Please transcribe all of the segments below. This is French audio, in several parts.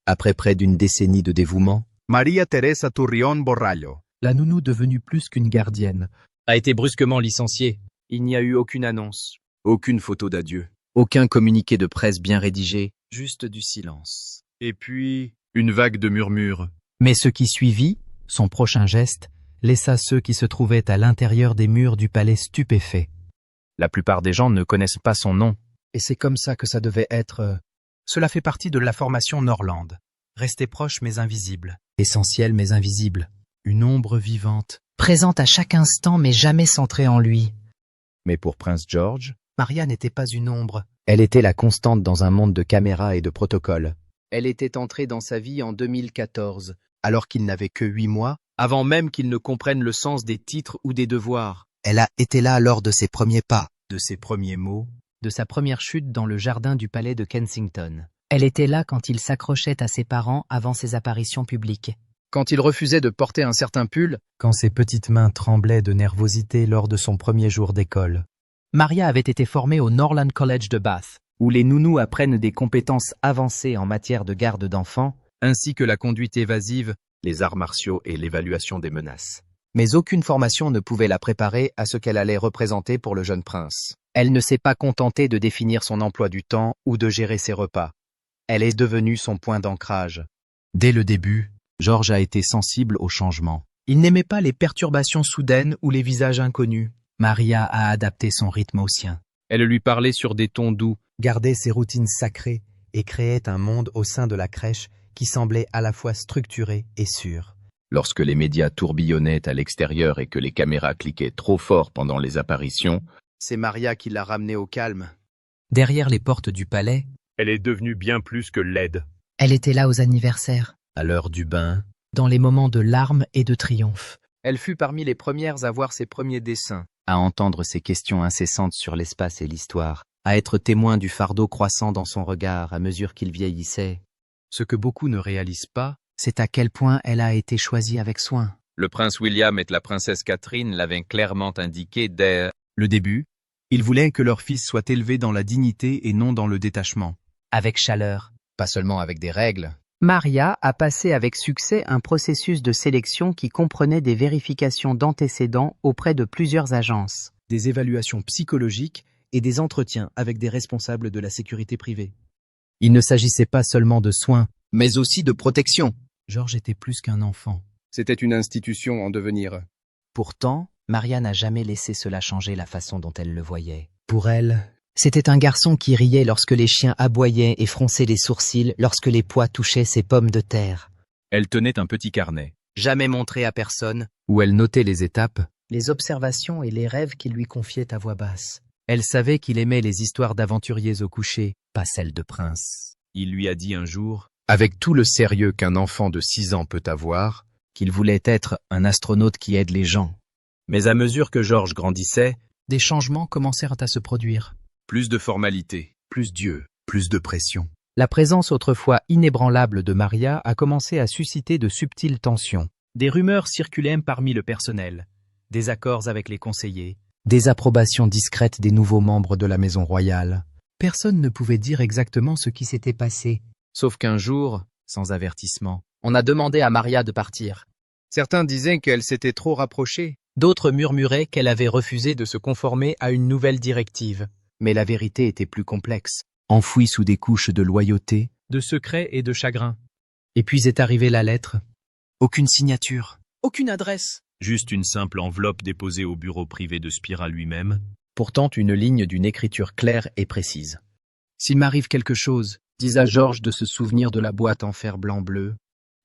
Après près d'une décennie de dévouement, María Teresa Turrión Borrallo, la nounou devenue plus qu'une gardienne, a été brusquement licenciée. Il n'y a eu aucune annonce. Aucune photo d'adieu. aucun communiqué de presse bien rédigé, Juste du silence. et puis une vague de murmures. mais ce qui suivit, son prochain geste, laissa ceux qui se trouvaient à l'intérieur des murs du palais stupéfaits. La plupart des gens ne connaissent pas son nom. Et c'est comme ça que ça devait être. Cela fait partie de la formation Norland. Rester proche mais invisible. Essentiel mais invisible. Une ombre vivante. Présente à chaque instant mais jamais centrée en lui. mais pour Prince George, Maria n'était pas une ombre. elle était la constante dans un monde de caméras et de protocoles. Elle était entrée dans sa vie en 2014, Alors qu'il n'avait que 8 mois, avant même qu'il ne comprenne le sens des titres ou des devoirs. elle a été là lors de ses premiers pas, de ses premiers mots, De sa première chute dans le jardin du palais de Kensington. Elle était là quand il s'accrochait à ses parents avant ses apparitions publiques. Quand il refusait de porter un certain pull, quand ses petites mains tremblaient de nervosité lors de son premier jour d'école. Maria avait été formée au Norland College de Bath, où les nounous apprennent des compétences avancées en matière de garde d'enfants, Ainsi que la conduite évasive, Les arts martiaux et l'évaluation des menaces. mais aucune formation ne pouvait la préparer à ce qu'elle allait représenter pour le jeune prince. Elle ne s'est pas contentée de définir son emploi du temps ou de gérer ses repas. Elle est devenue son point d'ancrage. Dès le début, George a été sensible au changement. il n'aimait pas les perturbations soudaines ou les visages inconnus. Maria a adapté son rythme au sien, Elle lui parlait sur des tons doux, gardait ses routines sacrées et créait un monde au sein de la crèche qui semblait à la fois structuré et sûr. Lorsque les médias tourbillonnaient à l'extérieur et que les caméras cliquaient trop fort pendant les apparitions, c'est Maria qui l'a ramenée au calme. Derrière les portes du palais, elle est devenue bien plus que laide. elle était là aux anniversaires, à l'heure du bain, dans les moments de larmes et de triomphe. Elle fut parmi les premières à voir ses premiers dessins. À entendre ses questions incessantes sur l'espace et l'histoire, à être témoin du fardeau croissant dans son regard à mesure qu'il vieillissait. ce que beaucoup ne réalisent pas, C'est à quel point elle a été choisie avec soin. le prince William et la princesse Catherine l'avaient clairement indiqué dès Le début, ils voulaient que leur fils soit élevé dans la dignité et non dans le détachement. Avec chaleur. Pas seulement avec des règles. Maria a passé avec succès un processus de sélection qui comprenait des vérifications d'antécédents auprès de plusieurs agences. des évaluations psychologiques et des entretiens avec des responsables de la sécurité privée. Il ne s'agissait pas seulement de soins. Mais aussi de protection. George était plus qu'un enfant. C'était une institution en devenir. Pourtant, Maria n'a jamais laissé cela changer la façon dont elle le voyait. Pour elle, C'était un garçon qui riait lorsque les chiens aboyaient et fronçait les sourcils lorsque les pois touchaient ses pommes de terre. Elle tenait un petit carnet. Jamais montré à personne. où elle notait les étapes, Les observations et les rêves qu'il lui confiait à voix basse. elle savait qu'il aimait les histoires d'aventuriers au coucher, pas celles de princes. Il lui a dit un jour, Avec tout le sérieux qu'un enfant de 6 ans peut avoir, qu'il voulait être un astronaute qui aide les gens. Mais à mesure que George grandissait, Des changements commencèrent à se produire. plus de formalités. Plus Dieu, plus de pression. La présence autrefois inébranlable de Maria a commencé à susciter de subtiles tensions. Des rumeurs circulaient parmi le personnel, des accords avec les conseillers, Des approbations discrètes des nouveaux membres de la maison royale. personne ne pouvait dire exactement ce qui s'était passé. sauf qu'un jour, sans avertissement, on a demandé à Maria de partir. Certains disaient qu'elle s'était trop rapprochée. D'autres murmuraient qu'elle avait refusé de se conformer à une nouvelle directive. Mais la vérité était plus complexe. Enfoui sous des couches de loyauté, De secrets et de chagrin. Et puis est arrivée la lettre. Aucune signature. Aucune adresse. Juste une simple enveloppe déposée au bureau privé de Spira lui-même. Pourtant une ligne d'une écriture claire et précise. S'il m'arrive quelque chose, Dis à George de se souvenir de la boîte en fer blanc-bleu.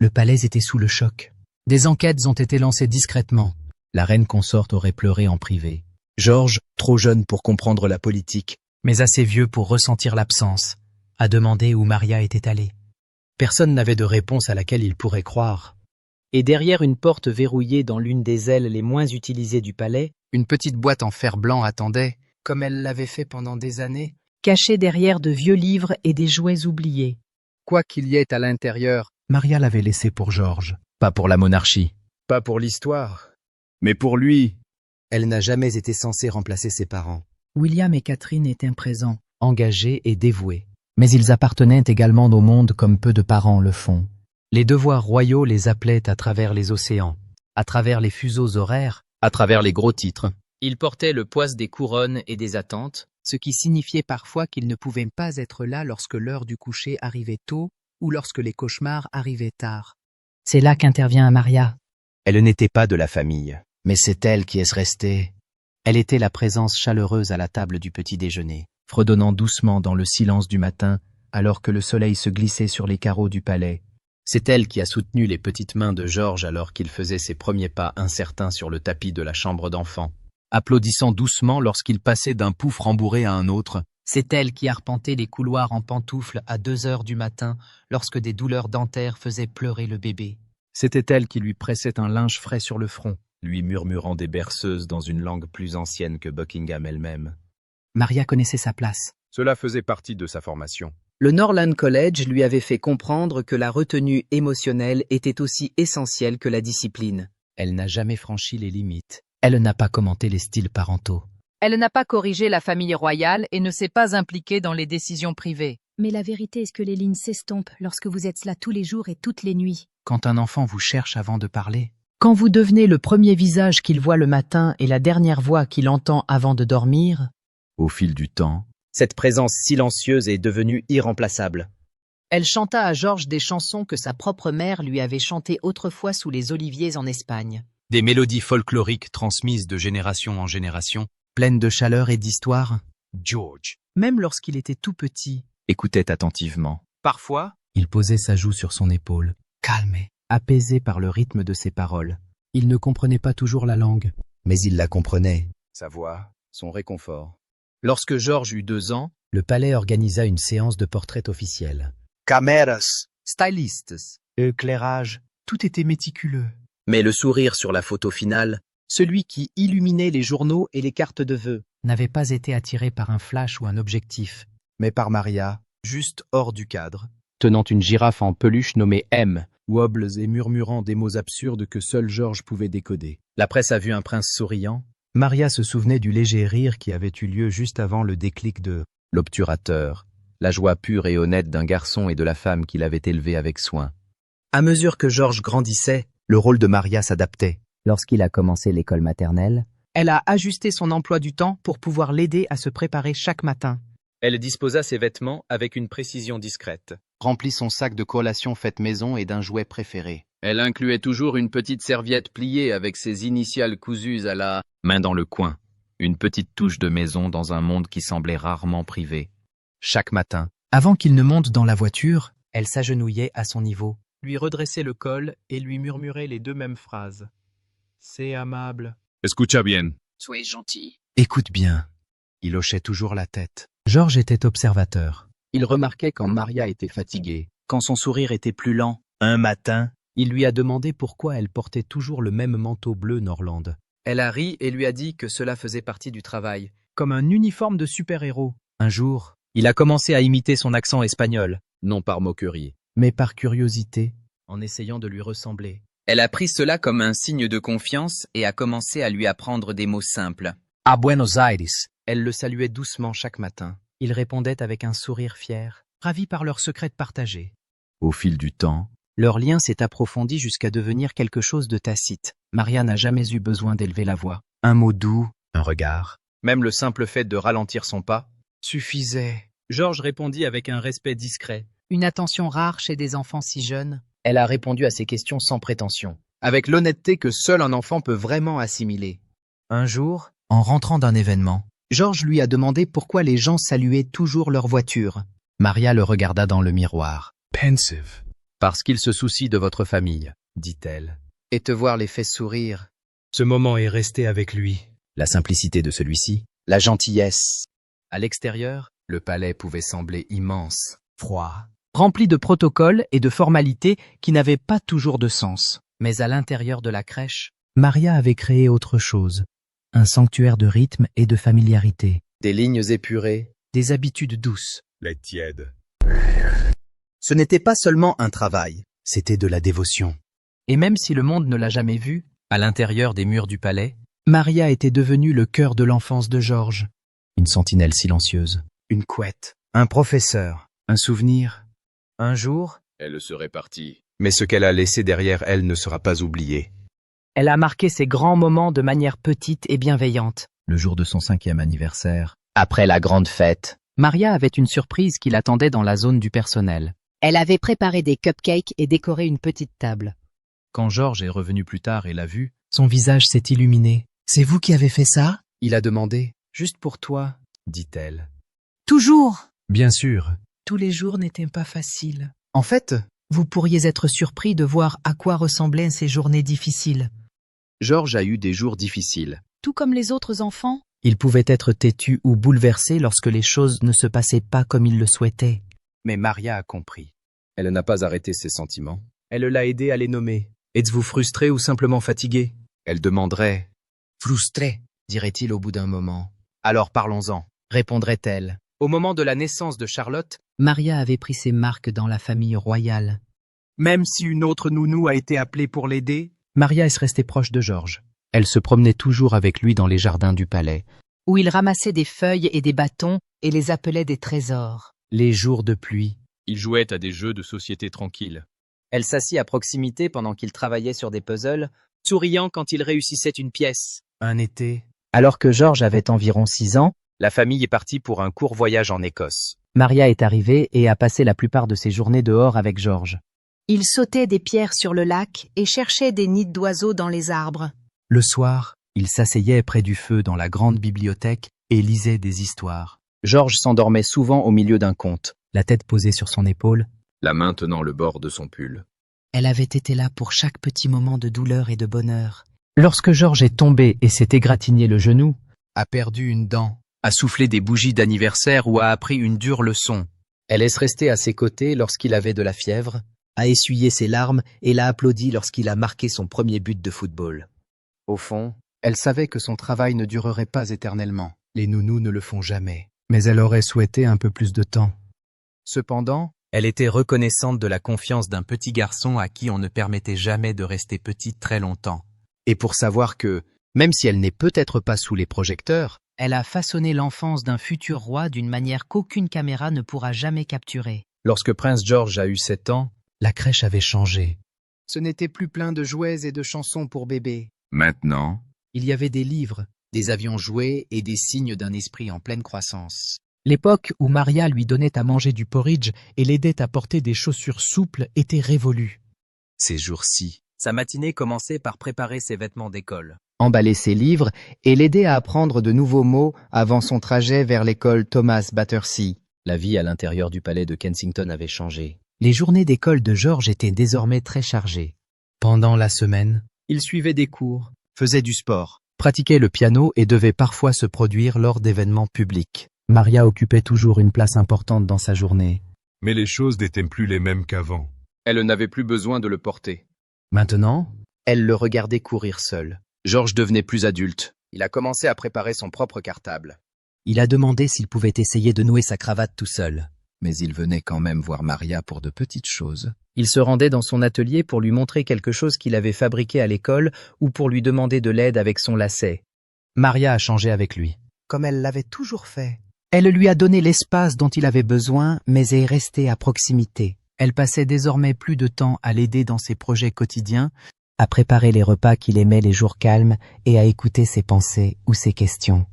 Le palais était sous le choc. Des enquêtes ont été lancées discrètement. la reine consorte aurait pleuré en privé. George, trop jeune pour comprendre la politique, Mais assez vieux pour ressentir l'absence, a demandé où Maria était allée. Personne n'avait de réponse à laquelle il pourrait croire. Et derrière une porte verrouillée dans l'une des ailes les moins utilisées du palais, Une petite boîte en fer blanc attendait, comme elle l'avait fait pendant des années. cachée derrière de vieux livres et des jouets oubliés. Quoi qu'il y ait à l'intérieur, Maria l'avait laissé pour George. pas pour la monarchie. pas pour l'histoire. Mais pour lui, Elle n'a jamais été censée remplacer ses parents. William et Catherine étaient présents. Engagés et dévoués. Mais ils appartenaient également au monde comme peu de parents le font. Les devoirs royaux les appelaient à travers les océans, à travers les fuseaux horaires, À travers les gros titres, ils portaient le poids des couronnes et des attentes, ce qui signifiait parfois qu'ils ne pouvaient pas être là lorsque l'heure du coucher arrivait tôt ou lorsque les cauchemars arrivaient tard. C'est là qu'intervient Maria. Elle n'était pas de la famille. Mais c'est elle qui est restée. Elle était la présence chaleureuse à la table du petit déjeuner, Fredonnant doucement dans le silence du matin, alors que le soleil se glissait sur les carreaux du palais. c'est elle qui a soutenu les petites mains de Georges alors qu'il faisait ses premiers pas incertains sur le tapis de la chambre d'enfant, Applaudissant doucement lorsqu'il passait d'un pouf rembourré à un autre. C'est elle qui arpentait les couloirs en pantoufles à 2 heures du matin lorsque des douleurs dentaires faisaient pleurer le bébé. C'était elle qui lui pressait un linge frais sur le front, lui murmurant des berceuses dans une langue plus ancienne que Buckingham elle-même. Maria connaissait sa place. Cela faisait partie de sa formation. Le Norland College lui avait fait comprendre que la retenue émotionnelle était aussi essentielle que la discipline. Elle n'a jamais franchi les limites. Elle n'a pas commenté les styles parentaux. Elle n'a pas corrigé la famille royale et ne s'est pas impliquée dans les décisions privées. Mais la vérité est que les lignes s'estompent lorsque vous êtes là tous les jours et toutes les nuits. Quand un enfant vous cherche avant de parler, Quand vous devenez le premier visage qu'il voit le matin et la dernière voix qu'il entend avant de dormir, Au fil du temps, cette présence silencieuse est devenue irremplaçable. elle chanta à Georges des chansons que sa propre mère lui avait chantées autrefois sous les oliviers en Espagne. des mélodies folkloriques transmises de génération en génération, pleine de chaleur et d'histoire, George Même lorsqu'il était tout petit, écoutait attentivement. Parfois, il posait sa joue sur son épaule, calme, apaisé par le rythme de ses paroles. Il ne comprenait pas toujours la langue, mais il la comprenait. Sa voix, son réconfort. Lorsque Georges eut 2 ans, Le palais organisa une séance de portraits officiels. Cameras, Stylistes, éclairage, tout était méticuleux. mais le sourire sur la photo finale, celui qui illuminait les journaux et les cartes de vœux, n'avait pas été attiré par un flash ou un objectif. mais par Maria, juste hors du cadre, tenant une girafe en peluche nommée M. wobbles et murmurant des mots absurdes que seul Georges pouvait décoder. La presse a vu un prince souriant, Maria se souvenait du léger rire qui avait eu lieu juste avant le déclic de L'obturateur, la joie pure et honnête d'un garçon et de la femme qu'il avait élevé avec soin. À mesure que Georges grandissait, le rôle de Maria s'adaptait. Lorsqu'il a commencé l'école maternelle, elle a ajusté son emploi du temps pour pouvoir l'aider à se préparer chaque matin. elle disposa ses vêtements avec une précision discrète. Remplit son sac de collations faites maison et d'un jouet préféré. Elle incluait toujours une petite serviette pliée avec ses initiales cousues à la main dans le coin. Une petite touche de maison dans un monde qui semblait rarement privé. Chaque matin, Avant qu'il ne monte dans la voiture, Elle s'agenouillait à son niveau. lui redressait le col et lui murmurait les 2 mêmes phrases. C'est amable. Escucha bien. Soyez gentil. Écoute bien. Il hochait toujours la tête. Georges était observateur. Il remarquait quand Maria était fatiguée, quand son sourire était plus lent. Un matin, il lui a demandé pourquoi elle portait toujours le même manteau bleu Norland, Elle a ri et lui a dit que cela faisait partie du travail. comme un uniforme de super-héros. Un jour, il a commencé à imiter son accent espagnol, Non par moquerie. mais par curiosité, en essayant de lui ressembler. Elle a pris cela comme un signe de confiance et a commencé à lui apprendre des mots simples. À Buenos Aires, Elle le saluait doucement chaque matin. Il répondait avec un sourire fier. ravi par leur secret partagé. au fil du temps, Leur lien s'est approfondi jusqu'à devenir quelque chose de tacite. Maria n'a jamais eu besoin d'élever la voix. Un mot doux, un regard, Même le simple fait de ralentir son pas. suffisait. Georges répondit avec un respect discret. Une attention rare chez des enfants si jeunes. Elle a répondu à ses questions sans prétention, avec l'honnêteté que seul un enfant peut vraiment assimiler. Un jour, en rentrant d'un événement, Georges lui a demandé pourquoi les gens saluaient toujours leur voiture. Maria le regarda dans le miroir. Pensive. Parce qu'il se soucie de votre famille, dit-elle. Et te voir les fait sourire. Ce moment est resté avec lui. La simplicité de celui-ci, La gentillesse. À l'extérieur, le palais pouvait sembler immense. froid, Rempli de protocoles et de formalités qui n'avaient pas toujours de sens. Mais à l'intérieur de la crèche, Maria avait créé autre chose. Un sanctuaire de rythme et de familiarité. Des lignes épurées. des habitudes douces. Les tièdes. Ce n'était pas seulement un travail. C'était de la dévotion. Et même si le monde ne l'a jamais vue, À l'intérieur des murs du palais, Maria était devenue le cœur de l'enfance de Georges. Une sentinelle silencieuse, une couette, un professeur, Un souvenir. Un jour, Elle serait partie. Mais ce qu'elle a laissé derrière elle ne sera pas oublié. Elle a marqué ces grands moments de manière petite et bienveillante. le jour de son 5e anniversaire, Après la grande fête, Maria avait une surprise qui l'attendait dans la zone du personnel. Elle avait préparé des cupcakes et décoré une petite table. quand Georges est revenu plus tard et l'a vu, Son visage s'est illuminé. « C'est vous qui avez fait ça ?» il a demandé, Juste pour toi. dit-elle. Toujours. Bien sûr. Tous les jours n'étaient pas faciles. En fait, Vous pourriez être surpris de voir à quoi ressemblaient ces journées difficiles. Georges a eu des jours difficiles. Tout comme les autres enfants. Il pouvait être têtu ou bouleversé lorsque les choses ne se passaient pas comme il le souhaitait. mais Maria a compris. Elle n'a pas arrêté ses sentiments. Elle l'a aidé à les nommer. Êtes-vous frustré ou simplement fatigué? Elle demanderait Frustré, dirait-il au bout d'un moment. « Alors parlons-en ». Répondrait-elle. Au moment de la naissance de Charlotte, Maria avait pris ses marques dans la famille royale. même si une autre nounou a été appelée pour l'aider, Maria est restée proche de Georges. elle se promenait toujours avec lui dans les jardins du palais. Où il ramassait des feuilles et des bâtons et les appelait des trésors. Les jours de pluie, Ils jouaient à des jeux de société tranquilles. Elle s'assit à proximité pendant qu'il travaillait sur des puzzles, souriant quand il réussissait une pièce. un été, Alors que Georges avait environ 6 ans, La famille est partie pour un court voyage en Écosse. Maria est arrivée et a passé la plupart de ses journées dehors avec Georges. Il sautait des pierres sur le lac et cherchait des nids d'oiseaux dans les arbres. le soir, il s'asseyait près du feu dans la grande bibliothèque et lisait des histoires. Georges s'endormait souvent au milieu d'un conte. La tête posée sur son épaule, La main tenant le bord de son pull. Elle avait été là pour chaque petit moment de douleur et de bonheur. Lorsque Georges est tombé et s'est égratigné le genou, a perdu une dent, a soufflé des bougies d'anniversaire ou a appris une dure leçon. Elle est restée à ses côtés lorsqu'il avait de la fièvre. a essuyé ses larmes et l'a applaudi lorsqu'il a marqué son premier but de football. Au fond, Elle savait que son travail ne durerait pas éternellement. Les nounous ne le font jamais. Mais elle aurait souhaité un peu plus de temps. Cependant, elle était reconnaissante de la confiance d'un petit garçon à qui on ne permettait jamais de rester petite très longtemps. Et pour savoir que, même si elle n'est peut-être pas sous les projecteurs, Elle a façonné l'enfance d'un futur roi d'une manière qu'aucune caméra ne pourra jamais capturer. lorsque Prince George a eu 7 ans, la crèche avait changé. Ce n'était plus plein de jouets et de chansons pour bébés. Maintenant, Il y avait des livres, des avions joués et des signes d'un esprit en pleine croissance. L'époque où Maria lui donnait à manger du porridge et l'aidait à porter des chaussures souples était révolue. Ces jours-ci, sa matinée commençait par préparer ses vêtements d'école. emballer ses livres et l'aider à apprendre de nouveaux mots avant son trajet vers l'école Thomas Battersea. La vie à l'intérieur du palais de Kensington avait changé. Les journées d'école de Georges étaient désormais très chargées. Pendant la semaine, Il suivait des cours. Faisait du sport. pratiquait le piano et devait parfois se produire lors d'événements publics. Maria occupait toujours une place importante dans sa journée. mais les choses n'étaient plus les mêmes qu'avant. Elle n'avait plus besoin de le porter. Maintenant, Elle le regardait courir seul. Georges devenait plus adulte. Il a commencé à préparer son propre cartable. Il a demandé s'il pouvait essayer de nouer sa cravate tout seul. mais il venait quand même voir Maria pour de petites choses. Il se rendait dans son atelier pour lui montrer quelque chose qu'il avait fabriqué à l'école ou pour lui demander de l'aide avec son lacet. Maria a changé avec lui. Comme elle l'avait toujours fait. Elle lui a donné l'espace dont il avait besoin, mais est restée à proximité. Elle passait désormais plus de temps à l'aider dans ses projets quotidiens, à préparer les repas qu'il aimait les jours calmes et à écouter ses pensées ou ses questions.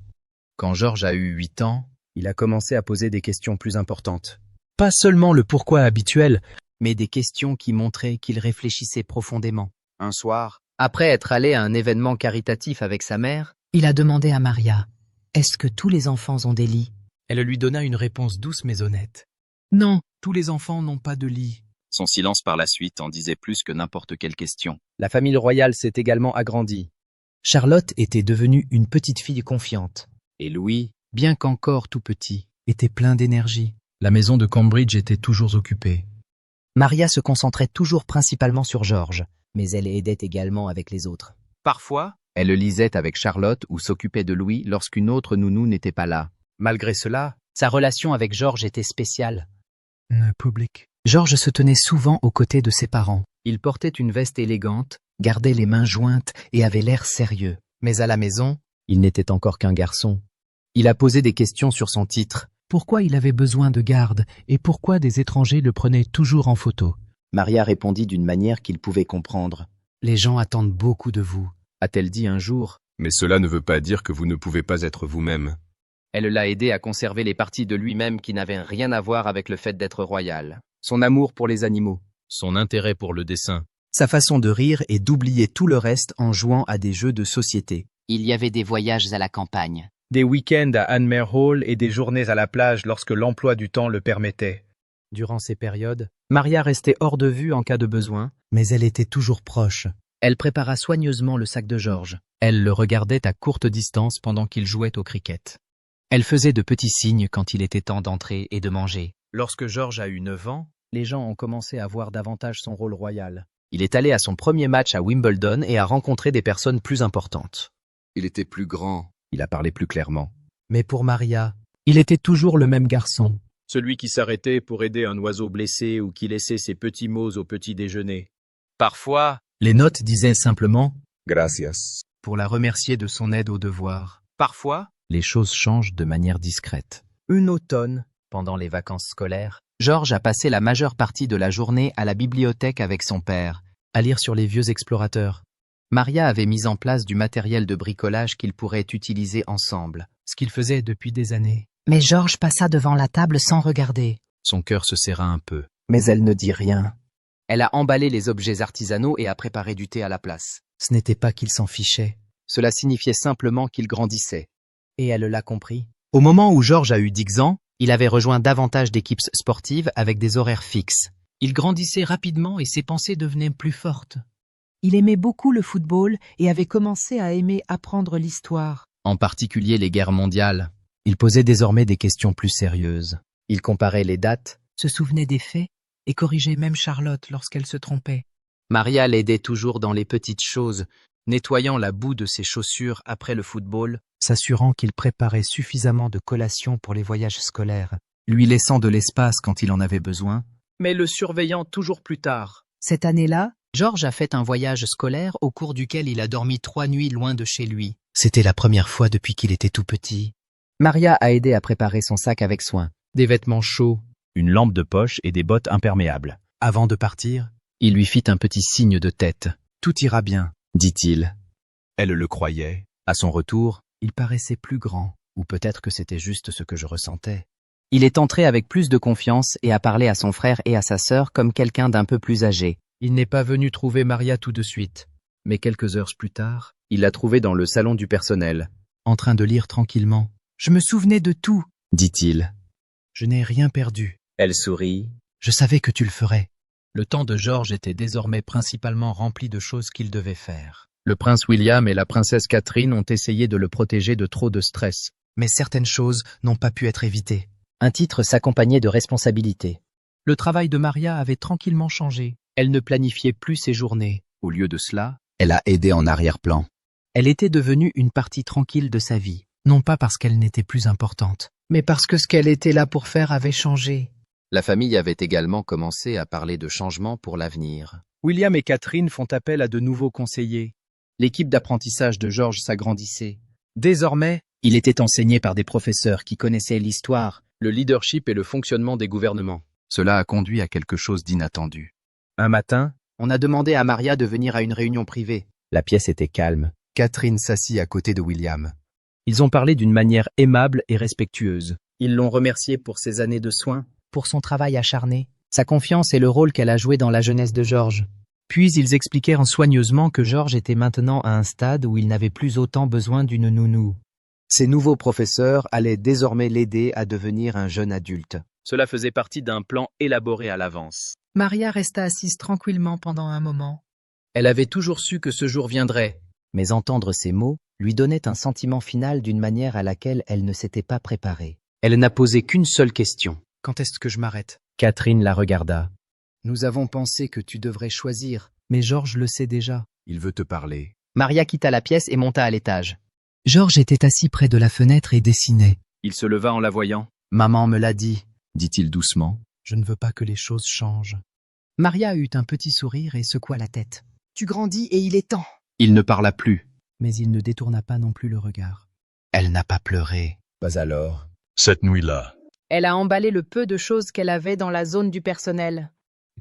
Quand Georges a eu 8 ans, il a commencé à poser des questions plus importantes. Pas seulement le pourquoi habituel, Mais des questions qui montraient qu'il réfléchissait profondément. Un soir, Après être allé à un événement caritatif avec sa mère, il a demandé à Maria « Est-ce que tous les enfants ont des lits ?» Elle lui donna une réponse douce mais honnête. Non, Tous les enfants n'ont pas de lit. Son silence par la suite en disait plus que n'importe quelle question. la famille royale s'est également agrandie. Charlotte était devenue une petite fille confiante. Et Louis, Bien qu'encore tout petit, était plein d'énergie. La maison de Cambridge était toujours occupée. Maria se concentrait toujours principalement sur Georges, mais elle aidait également avec les autres. parfois, elle lisait avec Charlotte ou s'occupait de Louis lorsqu'une autre nounou n'était pas là. Malgré cela, Sa relation avec Georges était spéciale. public. Georges se tenait souvent aux côtés de ses parents. Il portait une veste élégante, Gardait les mains jointes et avait l'air sérieux. mais à la maison, Il n'était encore qu'un garçon. Il a posé des questions sur son titre. Pourquoi il avait besoin de garde et pourquoi des étrangers le prenaient toujours en photo? Maria répondit d'une manière qu'il pouvait comprendre. Les gens attendent beaucoup de vous, a-t-elle dit un jour. Mais cela ne veut pas dire que vous ne pouvez pas être vous-même. Elle l'a aidé à conserver les parties de lui-même qui n'avaient rien à voir avec le fait d'être royal. Son amour pour les animaux. Son intérêt pour le dessin. Sa façon de rire et d'oublier tout le reste en jouant à des jeux de société. Il y avait des voyages à la campagne. Des week-ends à Anmer Hall et des journées à la plage lorsque l'emploi du temps le permettait. Durant ces périodes, Maria restait hors de vue en cas de besoin, Mais elle était toujours proche. elle prépara soigneusement le sac de George. Elle le regardait à courte distance pendant qu'il jouait au cricket. Elle faisait de petits signes quand il était temps d'entrer et de manger. Lorsque George a eu 9 ans, Les gens ont commencé à voir davantage son rôle royal. Il est allé à son premier match à Wimbledon et a rencontré des personnes plus importantes. Il était plus grand. Il a parlé plus clairement. mais pour Maria, Il était toujours le même garçon. Celui qui s'arrêtait pour aider un oiseau blessé ou qui laissait ses petits mots au petit déjeuner. Parfois, les notes disaient simplement Gracias. pour la remercier de son aide aux devoirs. parfois, Les choses changent de manière discrète. Une automne, Pendant les vacances scolaires, George a passé la majeure partie de la journée à la bibliothèque avec son père. À lire sur les vieux explorateurs. Maria avait mis en place du matériel de bricolage qu'ils pourraient utiliser ensemble. ce qu'il faisait depuis des années. Mais George passa devant la table sans regarder. Son cœur se serra un peu. Mais elle ne dit rien. elle a emballé les objets artisanaux et a préparé du thé à la place. Ce n'était pas qu'il s'en fichait. Cela signifiait simplement qu'il grandissait. Et elle l'a compris. Au moment où George a eu 10 ans, Il avait rejoint davantage d'équipes sportives avec des horaires fixes. Il grandissait rapidement et ses pensées devenaient plus fortes. Il aimait beaucoup le football et avait commencé à aimer apprendre l'histoire. En particulier les guerres mondiales. il posait désormais des questions plus sérieuses. Il comparait les dates. Se souvenait des faits et corrigeait même Charlotte lorsqu'elle se trompait. Maria l'aidait toujours dans les petites choses, nettoyant la boue de ses chaussures après le football, S'assurant qu'il préparait suffisamment de collations pour les voyages scolaires, lui laissant de l'espace quand il en avait besoin. Mais le surveillant toujours plus tard. Cette année-là, George a fait un voyage scolaire au cours duquel il a dormi 3 nuits loin de chez lui. C'était la première fois depuis qu'il était tout petit. Maria a aidé à préparer son sac avec soin. Des vêtements chauds. Une lampe de poche et des bottes imperméables. Avant de partir, Il lui fit un petit signe de tête. tout ira bien, dit-il. Elle le croyait. À son retour, il paraissait plus grand, ou peut-être que c'était juste ce que je ressentais. Il est entré avec plus de confiance et a parlé à son frère et à sa sœur comme quelqu'un d'un peu plus âgé. Il n'est pas venu trouver Maria tout de suite. Mais quelques heures plus tard, Il l'a trouvé dans le salon du personnel. En train de lire tranquillement, je me souvenais de tout. dit-il. Je n'ai rien perdu. Elle sourit. Je savais que tu le ferais. le temps de George était désormais principalement rempli de choses qu'il devait faire. Le prince William et la princesse Catherine ont essayé de le protéger de trop de stress. Mais certaines choses n'ont pas pu être évitées. Un titre s'accompagnait de responsabilités. Le travail de Maria avait tranquillement changé. Elle ne planifiait plus ses journées. Au lieu de cela, Elle a aidé en arrière-plan. Elle était devenue une partie tranquille de sa vie. Non pas parce qu'elle n'était plus importante. Mais parce que ce qu'elle était là pour faire avait changé. la famille avait également commencé à parler de changements pour l'avenir. William et Catherine font appel à de nouveaux conseillers. L'équipe d'apprentissage de George s'agrandissait. Désormais, Il était enseigné par des professeurs qui connaissaient l'histoire. Le leadership et le fonctionnement des gouvernements. cela a conduit à quelque chose d'inattendu. Un matin, On a demandé à Maria de venir à une réunion privée. La pièce était calme. Catherine s'assit à côté de William. Ils ont parlé d'une manière aimable et respectueuse. Ils l'ont remercié pour ses années de soins. Pour son travail acharné. Sa confiance et le rôle qu'elle a joué dans la jeunesse de George. Puis ils expliquèrent soigneusement que George était maintenant à un stade où il n'avait plus autant besoin d'une nounou. Ses nouveaux professeurs allaient désormais l'aider à devenir un jeune adulte. Cela faisait partie d'un plan élaboré à l'avance. Maria resta assise tranquillement pendant un moment. elle avait toujours su que ce jour viendrait. Mais entendre ces mots lui donnait un sentiment final d'une manière à laquelle elle ne s'était pas préparée. Elle n'a posé qu'une seule question. Quand est-ce que je m'arrête? Catherine la regarda. Nous avons pensé que tu devrais choisir. Mais George le sait déjà. Il veut te parler. Maria quitta la pièce et monta à l'étage. George était assis près de la fenêtre et dessinait. Il se leva en la voyant. Maman me l'a dit, dit-il doucement. Je ne veux pas que les choses changent. Maria eut un petit sourire et secoua la tête. Tu grandis et il est temps. Il ne parla plus. Mais il ne détourna pas non plus le regard. Elle n'a pas pleuré. Pas alors. Cette nuit-là, Elle a emballé le peu de choses qu'elle avait dans la zone du personnel.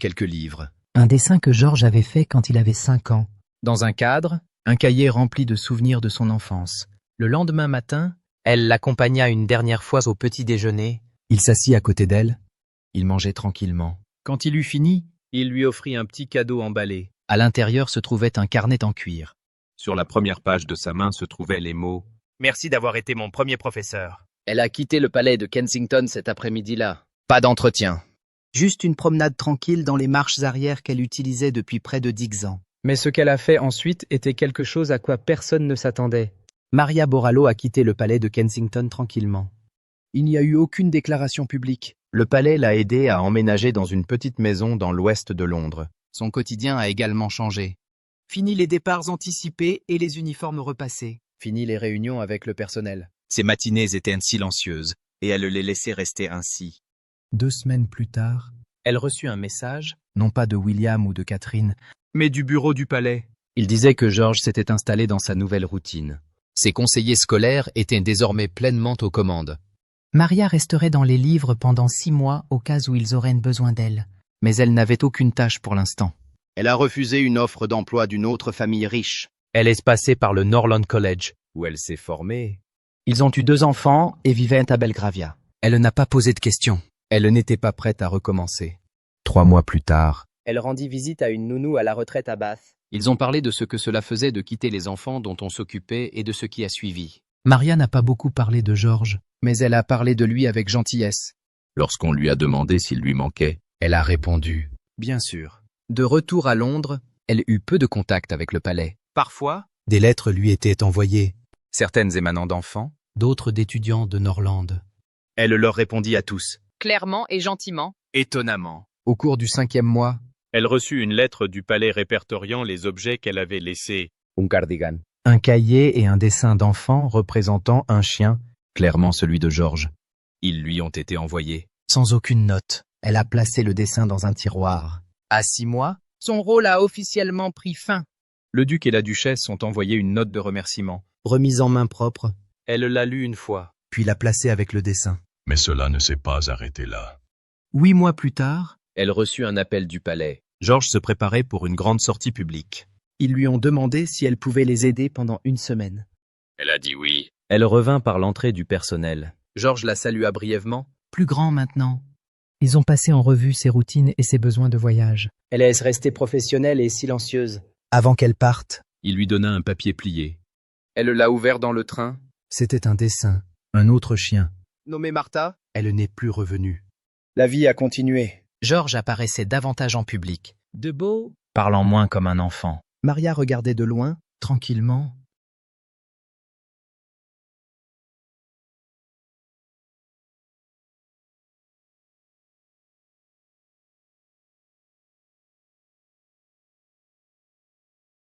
Quelques livres. Un dessin que Georges avait fait quand il avait 5 ans. Dans un cadre, un cahier rempli de souvenirs de son enfance. Le lendemain matin, Elle l'accompagna une dernière fois au petit déjeuner. il s'assit à côté d'elle. Il mangeait tranquillement. Quand il eut fini, il lui offrit un petit cadeau emballé. À l'intérieur se trouvait un carnet en cuir. Sur la première page de sa main se trouvaient les mots « Merci d'avoir été mon premier professeur. Elle a quitté le palais de Kensington cet après-midi-là. Pas d'entretien. Juste une promenade tranquille dans les marches arrière qu'elle utilisait depuis près de 10 ans. Mais ce qu'elle a fait ensuite était quelque chose à quoi personne ne s'attendait. Maria Borallo a quitté le palais de Kensington tranquillement. Il n'y a eu aucune déclaration publique. Le palais l'a aidé à emménager dans une petite maison dans l'ouest de Londres. Son quotidien a également changé. Fini les départs anticipés et les uniformes repassés. Fini les réunions avec le personnel. Ses matinées étaient silencieuses, et elle les laissait rester ainsi. 2 semaines plus tard, Elle reçut un message, non pas de William ou de Catherine, Mais du bureau du palais. Il disait que Georges s'était installé dans sa nouvelle routine. Ses conseillers scolaires étaient désormais pleinement aux commandes. Maria resterait dans les livres pendant 6 mois au cas où ils auraient besoin d'elle. Mais elle n'avait aucune tâche pour l'instant. Elle a refusé une offre d'emploi d'une autre famille riche. Elle est passée par le Norland College. Où elle s'est formée. Ils ont eu 2 enfants et vivaient à Belgravia. elle n'a pas posé de questions. Elle n'était pas prête à recommencer. 3 mois plus tard, elle rendit visite à une nounou à la retraite à Bath. Ils ont parlé de ce que cela faisait de quitter les enfants dont on s'occupait et de ce qui a suivi. Maria n'a pas beaucoup parlé de Georges. Mais elle a parlé de lui avec gentillesse. Lorsqu'on lui a demandé s'il lui manquait, Elle a répondu « Bien sûr ». De retour à Londres, elle eut peu de contact avec le palais. parfois, Des lettres lui étaient envoyées, certaines émanant d'enfants, d'autres d'étudiants de Norland. elle leur répondit à tous. Clairement et gentiment. Étonnamment. Au cours du 5e mois, Elle reçut une lettre du palais répertoriant les objets qu'elle avait laissés. un cardigan. Un cahier et un dessin d'enfant représentant un chien, Clairement celui de Georges. Ils lui ont été envoyés. sans aucune note. Elle a placé le dessin dans un tiroir. À 6 mois, Son rôle a officiellement pris fin. Le duc et la duchesse ont envoyé une note de remerciement. Remise en main propre, Elle l'a lue une fois. puis l'a placée avec le dessin. Mais cela ne s'est pas arrêté là. 8 mois plus tard, Elle reçut un appel du palais. Georges se préparait pour une grande sortie publique. Ils lui ont demandé si elle pouvait les aider pendant 1 semaine. Elle a dit oui. Elle revint par l'entrée du personnel. Georges la salua brièvement. Plus grand maintenant. Ils ont passé en revue ses routines et ses besoins de voyage. Elle est restée professionnelle et silencieuse. avant qu'elle parte, Il lui donna un papier plié. Elle l'a ouvert dans le train. c'était un dessin, un autre chien. Nommée Martha, Elle n'est plus revenue. La vie a continué. Georges apparaissait davantage en public. De beau, Parlant moins comme un enfant. Maria regardait de loin, Tranquillement,